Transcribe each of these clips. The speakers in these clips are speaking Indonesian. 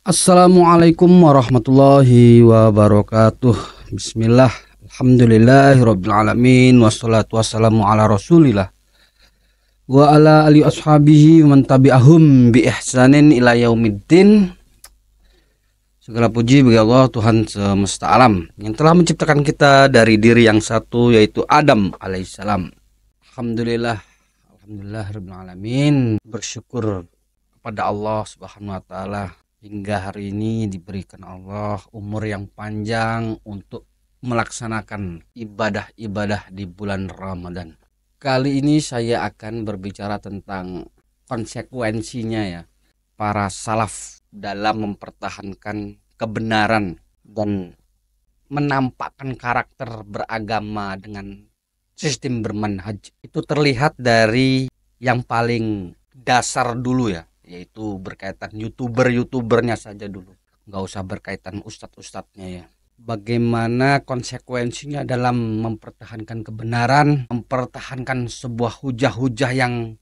Assalamualaikum warahmatullahi wabarakatuh. Bismillah, alhamdulillahirabbil alamin, wassalatu wassalamu ala Rasulillah wa ala ali ashabihi wa man tabi'ahum bi ihsanin ila yaumiddin. Segala puji bagi Allah Tuhan semesta alam yang telah menciptakan kita dari diri yang satu, yaitu Adam alaihissalam. Alhamdulillahirabbil alamin. Bersyukur kepada Allah Subhanahu wa taala hingga hari ini diberikan Allah umur yang panjang untuk melaksanakan ibadah-ibadah di bulan Ramadan. Kali ini saya akan berbicara tentang konsekuensinya ya para salaf dalam mempertahankan kebenaran dan menampakkan karakter beragama dengan sistem bermanhaj. Itu terlihat dari yang paling dasar dulu ya, yaitu berkaitan youtubernya saja dulu, nggak usah berkaitan ustadz-ustadznya ya. Bagaimana konsekuensinya dalam mempertahankan kebenaran, mempertahankan sebuah hujah-hujah yang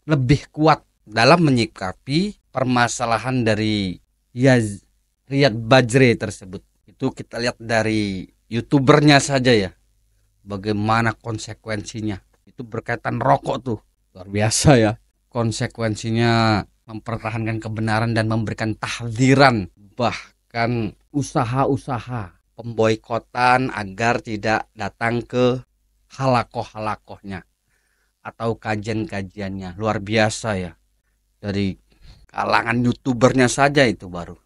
lebih kuat dalam menyikapi permasalahan dari Riyad Bajre tersebut. Itu kita lihat dari youtubernya saja ya, bagaimana konsekuensinya. Itu berkaitan rokok tuh, luar biasa ya. Konsekuensinya mempertahankan kebenaran dan memberikan tahdziran, bahkan usaha-usaha pemboikotan agar tidak datang ke halakoh-halakohnya atau kajian-kajiannya. Luar biasa ya, dari kalangan youtubernya saja itu baru,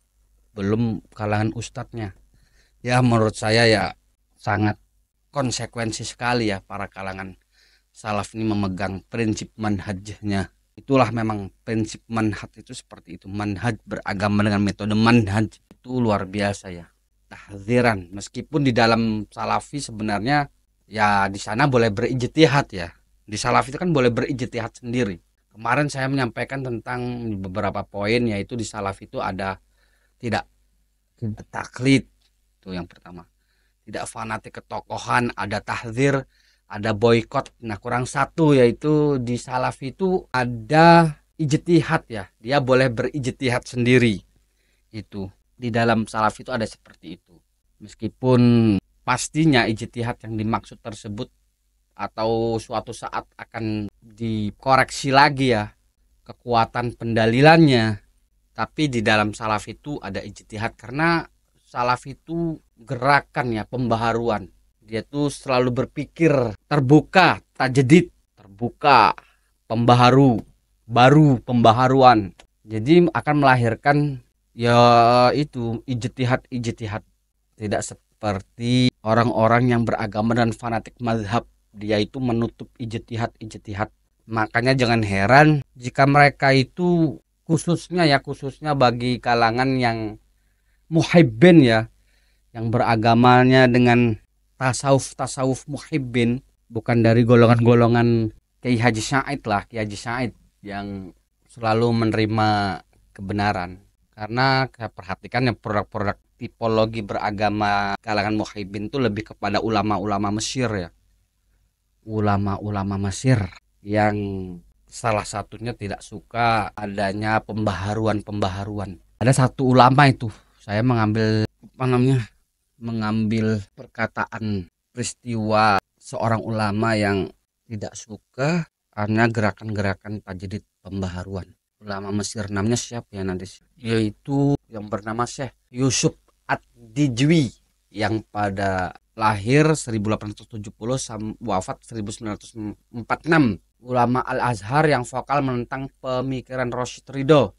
belum kalangan ustadznya. Ya menurut saya ya sangat konsekuensi sekali ya para kalangan salaf ini memegang prinsip manhajnya. Itulah memang prinsip manhaj itu seperti itu. Manhaj beragama dengan metode manhaj itu luar biasa ya. Tahdziran, meskipun di dalam salafi sebenarnya ya di sana boleh berijtihad ya. Di salafi itu kan boleh berijtihad sendiri. Kemarin saya menyampaikan tentang beberapa poin, yaitu di salafi itu ada tidak taklid, itu yang pertama. Tidak fanatik ketokohan, ada tahdzir, ada boykot. Nah kurang satu, yaitu di salaf itu ada ijtihad ya, dia boleh berijtihad sendiri. Itu di dalam salaf itu ada seperti itu, meskipun pastinya ijtihad yang dimaksud tersebut atau suatu saat akan dikoreksi lagi ya kekuatan pendalilannya. Tapi di dalam salaf itu ada ijtihad karena salaf itu gerakan ya, pembaharuan. Dia tuh selalu berpikir terbuka, tajdid, terbuka, pembaharu, baru, pembaharuan. Jadi akan melahirkan ya itu ijtihad. Tidak seperti orang-orang yang beragama dan fanatik mazhab. Dia itu menutup ijtihad. Makanya jangan heran jika mereka itu khususnya bagi kalangan yang muhibbin ya, yang beragamanya dengan tasawuf muhibbin, bukan dari golongan-golongan Kiai Haji Said yang selalu menerima kebenaran. Karena saya perhatikan ya produk-produk tipologi beragama kalangan muhibbin itu lebih kepada ulama-ulama Mesir ya. Ulama-ulama Mesir yang salah satunya tidak suka adanya pembaharuan. Ada satu ulama itu, saya mengambil perkataan peristiwa seorang ulama yang tidak suka karena gerakan-gerakan tajdid pembaharuan. Ulama Mesir namanya siapa ya nanti? Yaitu yang bernama Syekh Yusuf Ad-Dijwi yang pada lahir 1870 wafat 1946. Ulama Al-Azhar yang vokal menentang pemikiran Rasyid Ridho,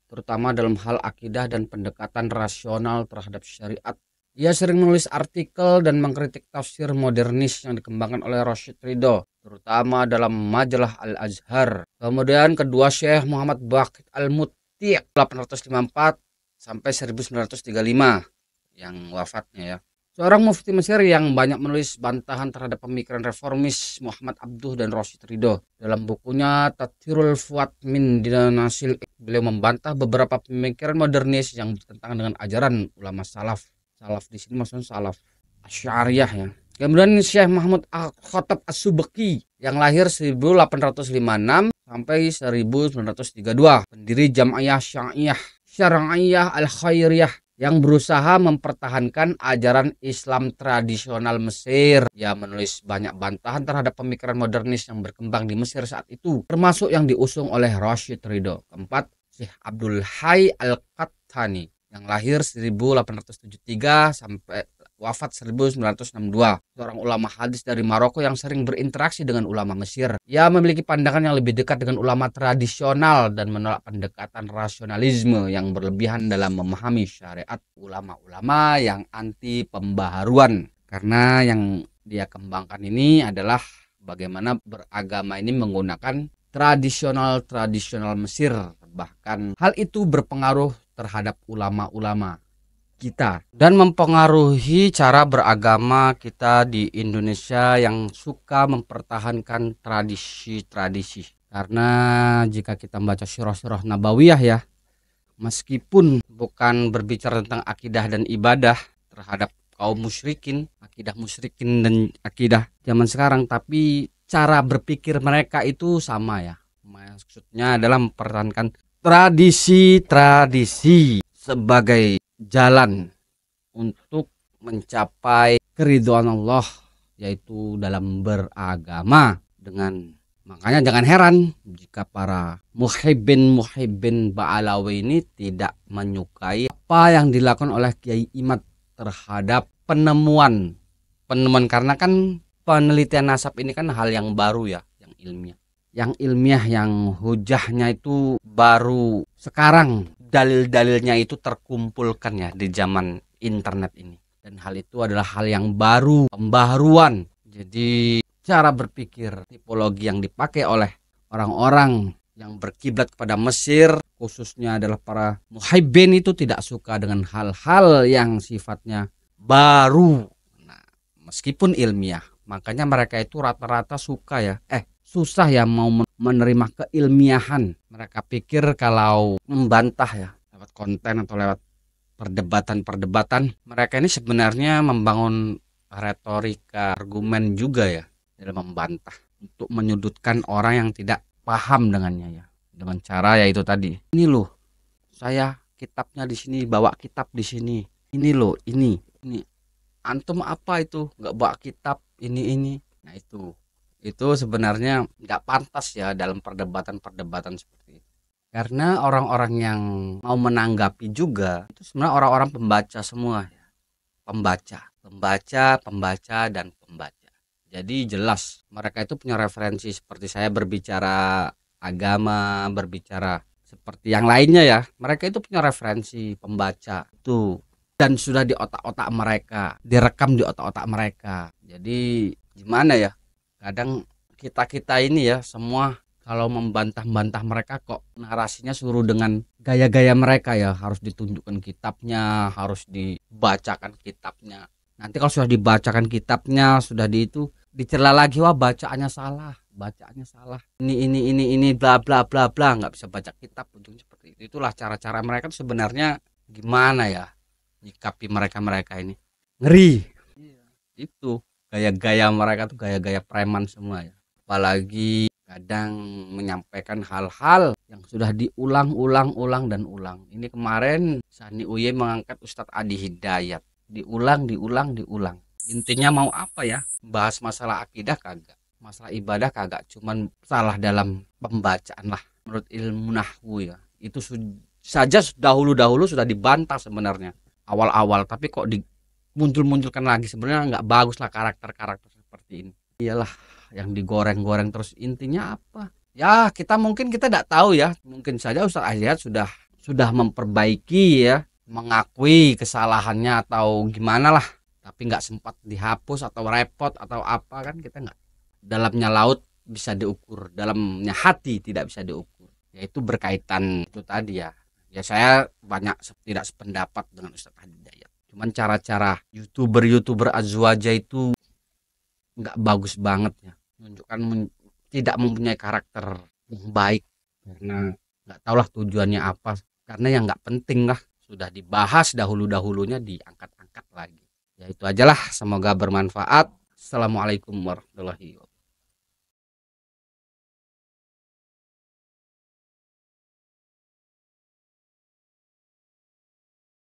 terutama dalam hal akidah dan pendekatan rasional terhadap syariat. Ia sering menulis artikel dan mengkritik tafsir modernis yang dikembangkan oleh Rasyid Ridho, terutama dalam majalah Al-Azhar. Kemudian kedua, Syekh Muhammad Baqir Al-Muti' 1854 sampai 1935 yang wafatnya ya. Seorang mufti Mesir yang banyak menulis bantahan terhadap pemikiran reformis Muhammad Abduh dan Rasyid Ridho. Dalam bukunya Tathirul Fuad min Dinasil, beliau membantah beberapa pemikiran modernis yang bertentangan dengan ajaran ulama salaf. Salaf di sini maksudnya salaf Asy'ariyah ya. Kemudian Syekh Mahmud Al-Khattab As-Subki yang lahir 1856 sampai 1932, pendiri Jam'iyah Syar'iyah Al-Khairiyah yang berusaha mempertahankan ajaran Islam tradisional Mesir. Ia menulis banyak bantahan terhadap pemikiran modernis yang berkembang di Mesir saat itu, termasuk yang diusung oleh Rashid Ridho. Keempat, Syekh Abdul Hayy Al-Qahtani yang lahir 1873 sampai wafat 1962, seorang ulama hadis dari Maroko yang sering berinteraksi dengan ulama Mesir. Ia memiliki pandangan yang lebih dekat dengan ulama tradisional dan menolak pendekatan rasionalisme yang berlebihan dalam memahami syariat ulama-ulama yang anti pembaharuan. Karena yang dia kembangkan ini adalah bagaimana beragama ini menggunakan tradisional Mesir. Bahkan hal itu berpengaruh terhadap ulama-ulama kita dan mempengaruhi cara beragama kita di Indonesia yang suka mempertahankan tradisi-tradisi. Karena jika kita membaca surah-surah Nabawiyah ya, meskipun bukan berbicara tentang akidah dan ibadah terhadap kaum musyrikin, akidah musyrikin dan akidah zaman sekarang, tapi cara berpikir mereka itu sama ya. Maksudnya adalah mempertahankan tradisi-tradisi sebagai jalan untuk mencapai keridhaan Allah, yaitu dalam beragama. Makanya jangan heran jika para muhibbin Ba'alawi ini tidak menyukai apa yang dilakukan oleh Kiai Imad terhadap penemuan karena kan penelitian nasab ini kan hal yang baru ya, yang ilmiah yang hujahnya itu baru sekarang, dalil-dalilnya itu terkumpulkan ya di zaman internet ini, dan hal itu adalah hal yang baru, pembaharuan. Jadi cara berpikir, tipologi yang dipakai oleh orang-orang yang berkiblat kepada Mesir khususnya adalah para muhibbin itu tidak suka dengan hal-hal yang sifatnya baru, nah, meskipun ilmiah. Makanya mereka itu rata-rata suka ya susah ya mau menerima keilmiahan. Mereka pikir kalau membantah ya lewat konten atau lewat perdebatan, mereka ini sebenarnya membangun retorika argumen juga ya dalam membantah untuk menyudutkan orang yang tidak paham dengannya ya, dengan cara yaitu tadi, ini loh saya kitabnya di sini, bawa kitab di sini, ini loh ini antum apa itu nggak bawa kitab ini. Nah itu sebenarnya nggak pantas ya dalam perdebatan seperti itu. Karena orang-orang yang mau menanggapi juga itu sebenarnya orang-orang pembaca semua ya. Pembaca dan pembaca. Jadi jelas mereka itu punya referensi, seperti saya berbicara agama, berbicara seperti yang lainnya ya. Mereka itu punya referensi pembaca itu, dan sudah di otak-otak mereka, direkam di otak-otak mereka. Jadi gimana ya? Kadang kita ini ya semua kalau membantah mereka kok narasinya suruh dengan gaya-gaya mereka ya, harus ditunjukkan kitabnya, harus dibacakan kitabnya. Nanti kalau sudah dibacakan kitabnya, sudah dicela lagi, wah bacaannya salah. Ini bla bla bla bla, nggak bisa baca kitab, ujungnya seperti itu. Itulah cara-cara mereka tuh sebenarnya gimana ya? Nyikapi mereka ini ngeri. Itu gaya-gaya mereka tuh gaya-gaya preman semua ya. Apalagi kadang menyampaikan hal-hal yang sudah diulang. Ini kemarin Sani Uye mengangkat Ustadz Adi Hidayat, diulang. Intinya mau apa ya? Bahas masalah akidah kagak, masalah ibadah kagak, cuman salah dalam pembacaan lah. Menurut ilmu nahwu ya, itu saja dahulu sudah dibantah sebenarnya awal-awal, tapi kok muncul-munculkan lagi. Sebenarnya nggak bagus lah karakter seperti ini. Iyalah yang digoreng-goreng terus. Intinya apa ya, kita tidak tahu ya, mungkin saja Ustadz Ahyat sudah memperbaiki ya, mengakui kesalahannya atau gimana lah, tapi nggak sempat dihapus atau repot atau apa, kan kita nggak. Dalamnya laut bisa diukur, dalamnya hati tidak bisa diukur. Yaitu berkaitan itu tadi ya saya banyak tidak sependapat dengan Ustadz Adi Hidayat. Cuman cara-cara youtuber azwaja itu nggak bagus banget ya, menunjukkan tidak mempunyai karakter yang baik, karena nggak tahulah tujuannya apa. Karena yang nggak penting lah sudah dibahas dahulunya, diangkat lagi. Ya itu ajalah, semoga bermanfaat. Assalamualaikum warahmatullahi wabarakatuh.